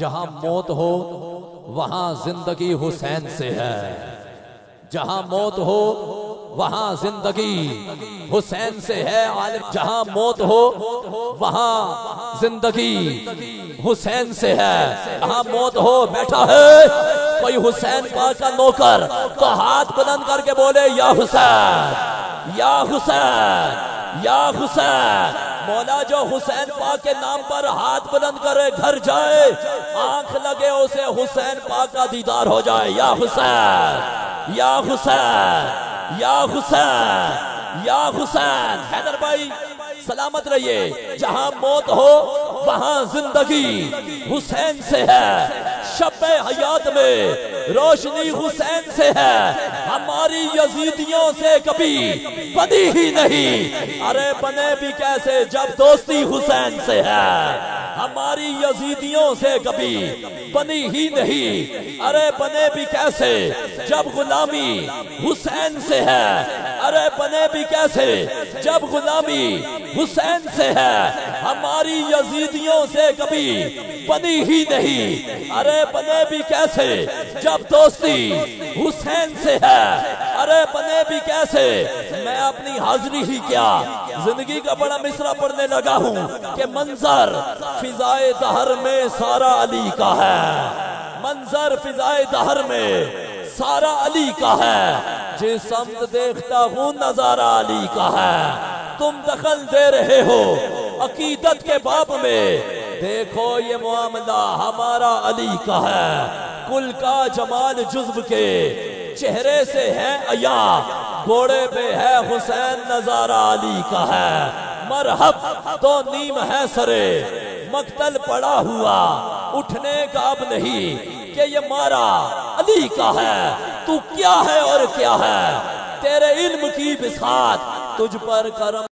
जहां मौत हो वहां जिंदगी हुसैन से है। जहां मौत हो वहां जिंदगी हुसैन से है। जहां मौत हो वहां जिंदगी हुसैन से है। जहां मौत हो बैठा है कोई हुसैन पाक का नौकर तो हाथ बुलंद करके बोले या हुसैन या हुसैन या हुसैन। मौला जो हुसैन पाक के नाम पर हाथ बुलंद करे घर जाए, आंख लगे उसे हुसैन पाक का दीदार हो जाए। या हुसैन या हुसैन या हुसैन या हुसैन। हैदर भाई सलामत रहिए। जहां मौत हो वहां जिंदगी हुसैन से है। शब्बे हयात में रोशनी हुसैन से है। हमारी यजीदियों से कभी बनी ही नहीं। अरे बने भी कैसे जब दोस्ती हुसैन से है। हमारी यजीदियों से कभी बनी ही नहीं। अरे बने भी कैसे जब गुलामी हुसैन से है। अरे बने भी कैसे जब गुलामी हुसैन से है। हमारी यजीदियों से कभी बनी ही नहीं। अरे बने भी कैसे जब दोस्ती हुसैन से है। अरे बने भी कैसे। मैं अपनी हाजिरी ही क्या जिंदगी का बड़ा मिसरा पढ़ने लगा हूँ कि मंजर फिजाए दहर में सारा अली का है। मंजर फिजाए दहर में सारा अली का है। जिस समत देखता हूँ नजारा अली का है। तुम दखल दे रहे हो अकीदत के बाब में। देखो ये मामला हमारा अली का है। कुल का जमाल जुज्ब के चेहरे से है अया। घोड़े पे है हुसैन नजारा अली का है। मरहब तो नीम है सरे मक्तल पड़ा हुआ। उठने का अब नहीं कि ये मारा अली का है। तू क्या है और क्या है। तेरे इल्म की बिसात तुझ पर करम